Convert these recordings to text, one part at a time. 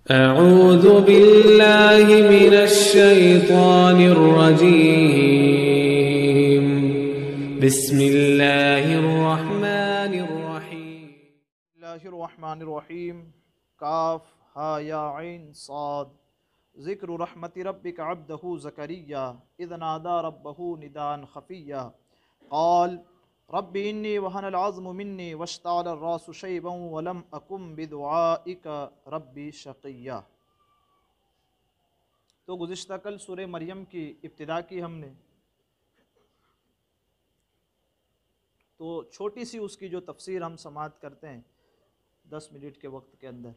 أعوذ بالله من الشيطان الرجيم بسم الله الرحمن الرحيم اللہ الرحمن الرحیم کاف ہا یا عین صاد ذکر رحمت ربک عبدہ زکریا اذ نادى ربہ نداء خفیا قال رب انی وہن العظم منی واشتعل الراس شیبا ولم اکن بدعائک ربی شقیا۔ تو گزشتہ کل سورہ مریم کی ابتدا کی ہم نے، تو چھوٹی سی اس کی جو تفسیر ہم سماعت کرتے ہیں 10 منٹ کے وقت کے اندر،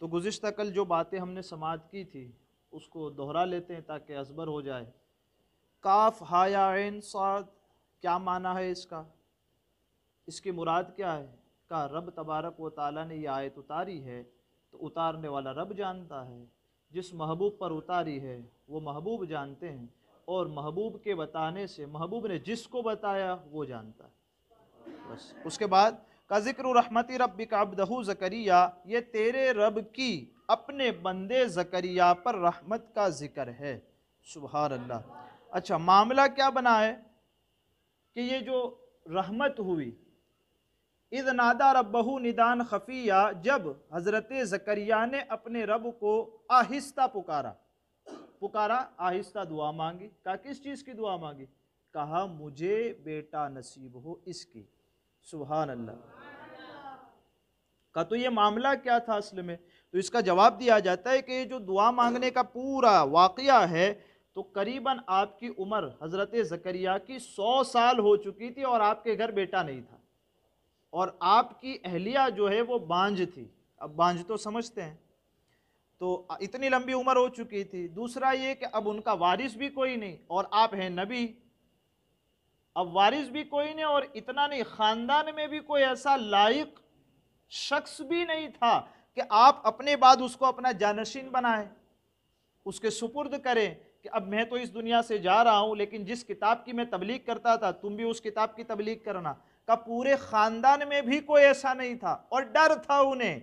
تو گزشتہ کل جو باتیں ہم نے سماعت کی تھی اس کو دہرا لیتے ہیں تاکہ ازبر ہو جائے۔ کاف ہا یا عین صاد کیا معنی ہے اس کا، اس کی مراد کیا ہے؟ کہ رب تبارک و تعالیٰ نے یہ آیت اتاری ہے تو اتارنے والا رب جانتا ہے، جس محبوب پر اتاری ہے وہ محبوب جانتے ہیں، اور محبوب کے بتانے سے محبوب نے جس کو بتایا وہ جانتا ہے۔ بس اس کے بعد کا ذکر رحمت ربک عبدہ زکریا، یہ تیرے رب کی اپنے بندے زکریا پر رحمت کا ذکر ہے۔ سبحان اللہ۔ اچھا، معاملہ کیا بنا ہے کہ یہ جو رحمت ہوئی، اذ نادى ربہ نداء خفیا، جب حضرت زکریا نے اپنے رب کو آہستہ پکارا آہستہ دعا مانگی۔ کہا کس چیز کی دعا مانگی؟ کہا مجھے بیٹا نصیب ہو اس کی۔ سبحان اللہ۔ کہا تو یہ معاملہ کیا تھا اصل میں؟ تو اس کا جواب دیا جاتا ہے کہ یہ جو دعا مانگنے کا پورا واقعہ ہے تو قریباً آپ کی عمر حضرت زکریا کی 100 سال ہو چکی تھی اور آپ کے گھر بیٹا نہیں تھا، اور آپ کی اہلیہ جو ہے وہ بانجھ تھی۔ اب بانجھ تو سمجھتے ہیں، تو اتنی لمبی عمر ہو چکی تھی۔ دوسرا یہ کہ اب ان کا وارث بھی کوئی نہیں، اور آپ ہیں نبی، اب وارث بھی کوئی نہیں، اور اتنا نہیں، خاندان میں بھی کوئی ایسا لائق شخص بھی نہیں تھا کہ آپ اپنے بعد اس کو اپنا جانشین بنائیں، اس کے سپرد کریں کہ اب میں تو اس دنیا سے جا رہا ہوں لیکن جس کتاب کی میں تبلیغ کرتا تھا تم بھی اس کتاب کی تبلیغ کرنا۔ کہ پورے خاندان میں بھی کوئی ایسا نہیں تھا، اور ڈر تھا انہیں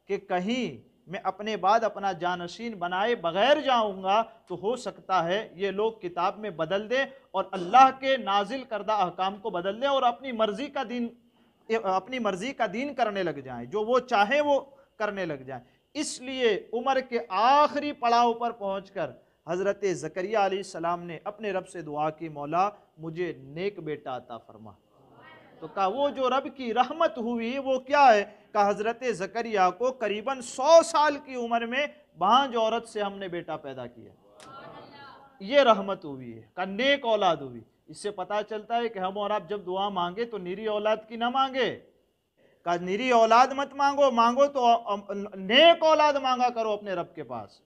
کہ کہیں میں اپنے بعد اپنا جانشین بنائے بغیر جاؤں گا تو ہو سکتا ہے یہ لوگ کتاب میں بدل دیں اور اللہ کے نازل کردہ احکام کو بدل دیں اور اپنی مرضی کا دین کرنے لگ جائیں، جو وہ چاہیں وہ کرنے لگ جائیں۔ اس لیے عمر کے آخری پڑاؤ پر پہنچ کر حضرت زکریا علیہ السلام نے اپنے رب سے دعا کی، مولا مجھے نیک بیٹا عطا فرما۔ تو کہا وہ جو رب کی رحمت ہوئی وہ کیا ہے؟ کہ حضرت زکریا کو قریباً 100 سال کی عمر میں بانجھ عورت سے ہم نے بیٹا پیدا کیا، یہ رحمت ہوئی ہے، کہ نیک اولاد ہوئی۔ اس سے پتہ چلتا ہے کہ ہم اور آپ جب دعا مانگے تو نیری اولاد کی نہ مانگے، کہ نیری اولاد مت مانگو تو نیک اولاد مانگا کرو اپنے رب کے پاس۔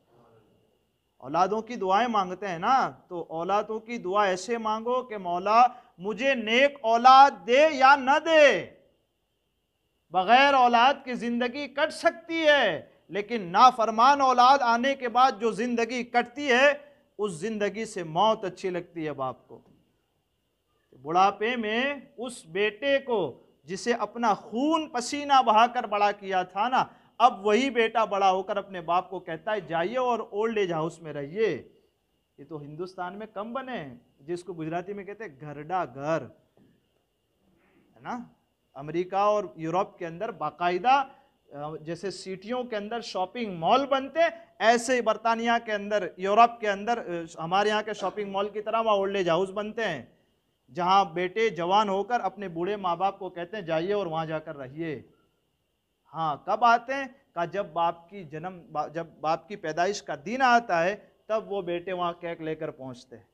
اولادوں کی دعائیں مانگتے ہیں نا، تو اولادوں کی دعا ایسے مانگو کہ مولا مجھے نیک اولاد دے یا نہ دے۔ بغیر اولاد کی زندگی کٹ سکتی ہے، لیکن نافرمان اولاد آنے کے بعد جو زندگی کٹتی ہے اس زندگی سے موت اچھی لگتی ہے باپ کو۔ بڑھاپے میں اس بیٹے کو جسے اپنا خون پسینہ بہا کر بڑا کیا تھا نا، اب وہی بیٹا بڑا ہو کر اپنے باپ کو کہتا ہے جائیے اور اولڈ ایج ہاؤس میں رہیے۔ یہ تو ہندوستان میں کم بنے ہیں، جس کو گجراتی میں کہتے ہیں گھرڈا گھر، ہے نا۔ امریکہ اور یورپ کے اندر باقاعدہ جیسے سٹیوں کے اندر شاپنگ مال بنتے ہیں، ایسے برطانیہ کے اندر، یورپ کے اندر ہمارے یہاں کے شاپنگ مال کی طرح وہاں اولڈ ایج ہاؤس بنتے ہیں، جہاں بیٹے جوان ہو کر اپنے بوڑھے ماں باپ کو کہتے ہیں جائیے اور وہاں جا کر رہیے۔ ہاں کب آتے ہیں؟ کہ جب باپ کی پیدائش کا دن آتا ہے تب وہ بیٹے وہاں کیک لے کر پہنچتے ہیں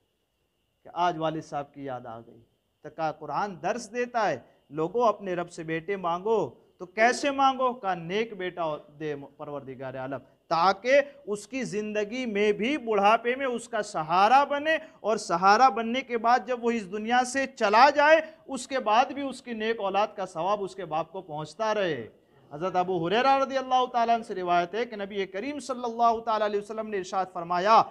کہ آج والد صاحب کی یاد آ گئی۔ تو کہا قرآن درس دیتا ہے لوگوں اپنے رب سے بیٹے مانگو، تو کیسے مانگو؟ کہا نیک بیٹا دے پروردگار عالم، تاکہ اس کی زندگی میں بھی بڑھاپے میں اس کا سہارا بنے، اور سہارا بننے کے بعد جب وہ اس دنیا سے چلا جائے اس کے بعد بھی اس کی نیک اولاد کا ثواب اس کے باپ کو پہنچتا رہے۔ حضرت ابو ہریرہ رضی اللہ تعالیٰ عنہ سے روایت ہے کہ نبی کریم صلی اللہ تعالیٰ علیہ وسلم نے ارشاد فرمایا،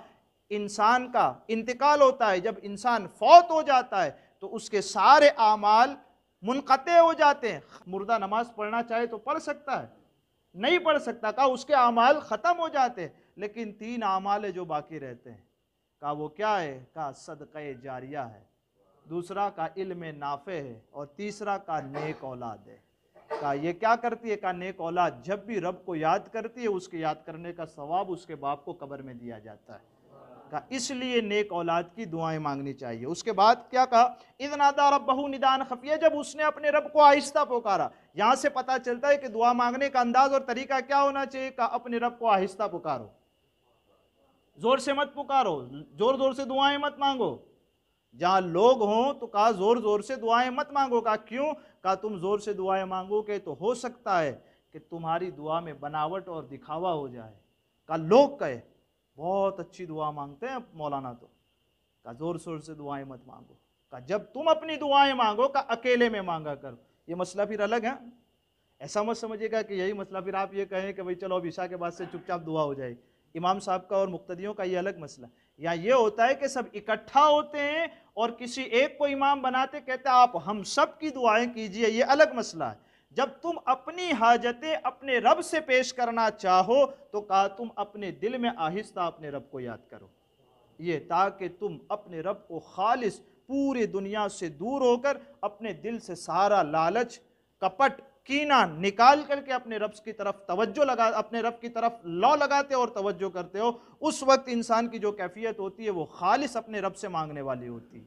انسان کا انتقال ہوتا ہے، جب انسان فوت ہو جاتا ہے تو اس کے سارے اعمال منقطع ہو جاتے ہیں۔ مردہ نماز پڑھنا چاہے تو پڑھ سکتا ہے، نہیں پڑھ سکتا، کہا اس کے اعمال ختم ہو جاتے، لیکن 3 اعمال ہے جو باقی رہتے ہیں، کہا وہ کیا ہے؟ کہا صدقہ جاریہ ہے، دوسرا کا علم نافع ہے، اور تیسرا کا نیک اولاد ہے۔ کہا یہ کیا کرتی ہے؟ کہا نیک اولاد جب بھی رب کو یاد کرتی ہے، اس کے یاد کرنے کا ثواب اس کے باپ کو قبر میں دیا جاتا ہے۔ کہا اس لیے نیک اولاد کی دعائیں مانگنی چاہیے۔ اس کے بعد کیا کہا؟ اذ نادى ربه نداء خفيا، جب اس نے اپنے رب کو آہستہ پکارا۔ یہاں سے پتہ چلتا ہے کہ دعا مانگنے کا انداز اور طریقہ کیا ہونا چاہیے؟ کہا اپنے رب کو آہستہ پکارو، زور سے مت پکارو، زور زور سے دعائیں مت مانگو۔ جہاں لوگ ہوں تو کہا زور زور سے دعائیں مت مانگو۔ کہا کیوں؟ کہا تم زور سے دعائیں مانگو گے تو ہو سکتا ہے کہ تمہاری دعا میں بناوٹ اور دکھاوا ہو جائے۔ کہا لوگ کہے بہت اچھی دعا مانگتے ہیں مولانا تو۔ کہا زور زور سے دعائیں مت مانگو۔ کہا جب تم اپنی دعائیں مانگو کہا اکیلے میں مانگا کرو۔ یہ مسئلہ پھر الگ ہے، ایسا مت سمجھے گا کہ یہی مسئلہ پھر آپ یہ کہیں کہ بھئی چلو اب عشاء کے بعد سے چپ چاپ دعا ہو جائے۔ امام صاحب کا اور مقتدیوں کا یہ الگ مسئلہ، یا یہ ہوتا ہے کہ سب اکٹھا ہوتے ہیں اور کسی ایک کو امام بناتے، کہتے ہیں آپ ہم سب کی دعائیں کیجئے، یہ الگ مسئلہ ہے۔ جب تم اپنی حاجتیں اپنے رب سے پیش کرنا چاہو تو کہا تم اپنے دل میں آہستہ اپنے رب کو یاد کرو، یہ تاکہ تم اپنے رب کو خالص پوری دنیا سے دور ہو کر اپنے دل سے سارا لالچ، کپٹ، کینہ نکال کر کے اپنے رب کی طرف توجہ اپنے رب کی طرف لو لگاتے اور توجہ کرتے ہو۔ اس وقت انسان کی جو کیفیت ہوتی ہے وہ خالص اپنے رب سے مانگنے والی ہوتی ہے۔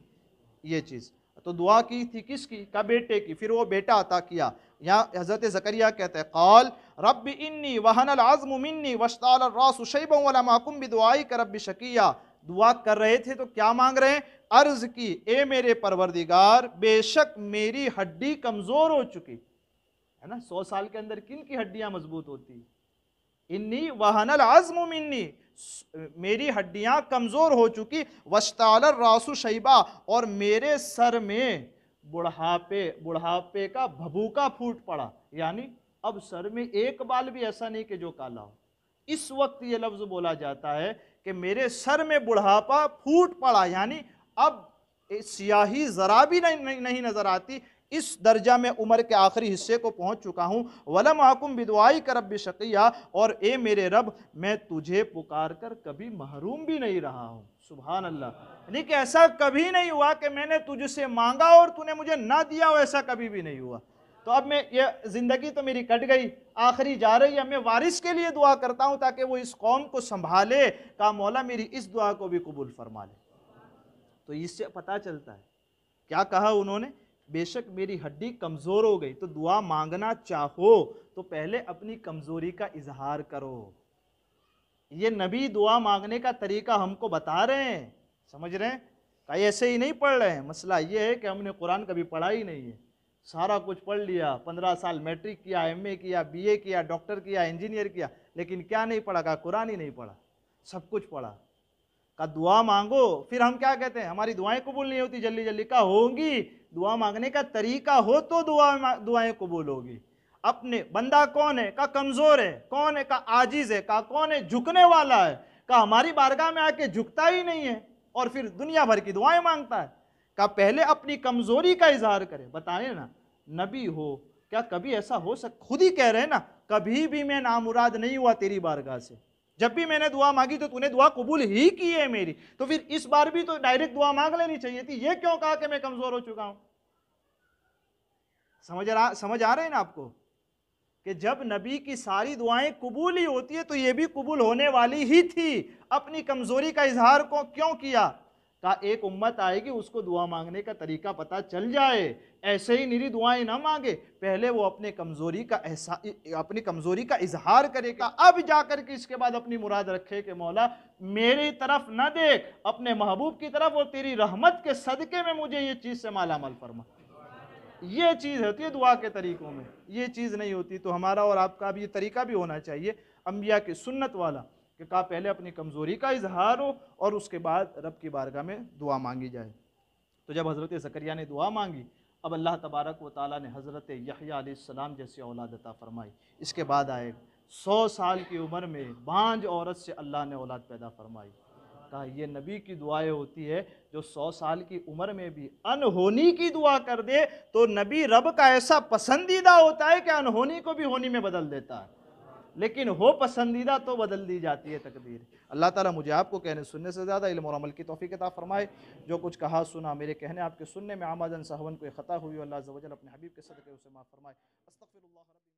یہ چیز تو دعا کی تھی کس کی؟ کا بیٹے کی، پھر وہ بیٹا عطا کیا۔ یہاں حضرت زکریا کہتے ہیں قال رب انی وہن العظم منی واشتعل الراس شیبا ولم اکن بدعائک رب شقیا۔ دعا کر رہے تھے تو کیا مانگ رہے ہیں؟ عرض کی اے میرے پروردگار بے شک میری ہڈی کمزور ہو چکی ہے نا۔ 100 سال کے اندر کن کی ہڈیاں مضبوط ہوتی؟ انی وہن العظم منی، میری ہڈیاں کمزور ہو چکی، واشتعل الراس شیبا، اور میرے سر میں بڑھاپے کا بھبوکا پھوٹ پڑا، یعنی اب سر میں ایک بال بھی ایسا نہیں کہ جو کالا ہو۔ اس وقت یہ لفظ بولا جاتا ہے کہ میرے سر میں بڑھاپا پھوٹ پڑا، یعنی اب سیاہی ذرا بھی نہیں نظر آتی، اس درجہ میں عمر کے آخری حصے کو پہنچ چکا ہوں۔ وَلَمْ أَكُنْ بِدُعَائِكَ رَبِّ شَقِيًّا، اور اے میرے رب میں تجھے پکار کر کبھی محروم بھی نہیں رہا ہوں۔ سبحان اللہ، یعنی کہ ایسا کبھی نہیں ہوا کہ میں نے تجھ سے مانگا اور تو نے مجھے نہ دیا ہو، ایسا کبھی بھی نہیں ہوا۔ تو اب میں یہ زندگی تو میری کٹ گئی، آخری جا رہی ہے، میں وارث کے لیے دعا کرتا ہوں تاکہ وہ اس قوم کو سنبھالے۔ کہا مولا میری اس دعا کو بھی قبول فرما لے۔ تو اس سے پتہ چلتا ہے کیا کہا انہوں نے؟ بے شک میری ہڈی کمزور ہو گئی۔ تو دعا مانگنا چاہو تو پہلے اپنی کمزوری کا اظہار کرو۔ یہ نبی دعا مانگنے کا طریقہ ہم کو بتا رہے ہیں، سمجھ رہے ہیں؟ کہ ایسے ہی نہیں پڑھ رہے ہیں۔ مسئلہ یہ ہے کہ ہم نے قرآن کبھی پڑھا ہی نہیں ہے، سارا کچھ پڑھ لیا، 15 سال میٹرک کیا، ایم اے کیا، بی اے کیا، ڈاکٹر کیا، انجینئر کیا، لیکن کیا نہیں پڑھا؟ کہا قرآن ہی نہیں پڑھا، سب کچھ پڑھا۔ کہا دعا مانگو، پھر ہم کیا کہتے ہیں ہماری دعائیں قبول نہیں ہوتی جلدی جلدی۔ کہا ہوں گی، دعا مانگنے کا طریقہ ہو تو دعائیں قبول ہوگی۔ اپنے بندہ کون ہے؟ کہا کمزور ہے۔ کون ہے؟ کہا عاجز ہے۔ کہا کون ہے؟ جھکنے والا ہے۔ کہا ہماری بارگاہ میں آ کے جھکتا ہی نہیں ہے اور پھر دنیا بھر کی دعائیں مانگتا ہے۔ کہا پہلے اپنی کمزوری کا اظہار کرے۔ بتائیں نا، نبی ہو کیا کبھی ایسا ہو سکتا؟ خود ہی کہہ رہے ہیں نا کبھی بھی میں نامراد نہیں ہوا تیری بارگاہ سے، جب بھی میں نے دعا مانگی تو نے دعا قبول ہی کی ہے میری، تو پھر اس بار بھی تو ڈائریکٹ دعا مانگ لینی چاہیے تھی۔ یہ کیوں کہا کہ میں کمزور ہو چکا ہوں؟ سمجھ آ رہے ہیں نا آپ کو کہ جب نبی کی ساری دعائیں قبول ہی ہوتی ہے تو یہ بھی قبول ہونے والی ہی تھی۔ اپنی کمزوری کا اظہار کو کیوں کیا؟ کہا ایک امت آئے گی اس کو دعا مانگنے کا طریقہ پتہ چل جائے، ایسے ہی نیری دعائیں نہ مانگے، پہلے وہ اپنی کمزوری کا اظہار کرے گا، اب جا کر کے اس کے بعد اپنی مراد رکھے کہ مولا میری طرف نہ دیکھ، اپنے محبوب کی طرف، اور تیری رحمت کے صدقے میں مجھے یہ چیز سے مالا مال فرما۔ یہ چیز ہوتی ہے دعا کے طریقوں میں، یہ چیز نہیں ہوتی۔ تو ہمارا اور آپ کا بھی یہ طریقہ بھی ہونا چاہیے انبیاء کی سنت والا کہ کہا پہلے اپنی کمزوری کا اظہار ہو اور اس کے بعد رب کی بارگاہ میں دعا مانگی جائے۔ تو جب حضرت زکریا نے دعا مانگی، اب اللہ تبارک و تعالیٰ نے حضرت یحییٰ علیہ السلام جیسی اولاد عطا فرمائی۔ اس کے بعد آئے 100 سال کی عمر میں بانج عورت سے اللہ نے اولاد پیدا فرمائی۔ کہا یہ نبی کی دعائیں ہوتی ہے جو 100 سال کی عمر میں بھی انہونی کی دعا کر دے تو نبی رب کا ایسا پسندیدہ ہوتا ہے کہ انہونی کو بھی ہونی میں بدل دیتا ہے۔ لیکن ہو پسندیدہ تو بدل دی جاتی ہے تقدیر۔ اللہ تعالیٰ مجھے آپ کو کہنے سننے سے زیادہ علم اور عمل کی توفیق عطا فرمائے۔ جو کچھ کہا سنا میرے کہنے آپ کے سننے میں عمدن سہون کوئی خطا ہوئی، اللہ عز و جل اپنے حبیب کے صدقے اسے معاف فرمائے۔ استغفر اللہ ربی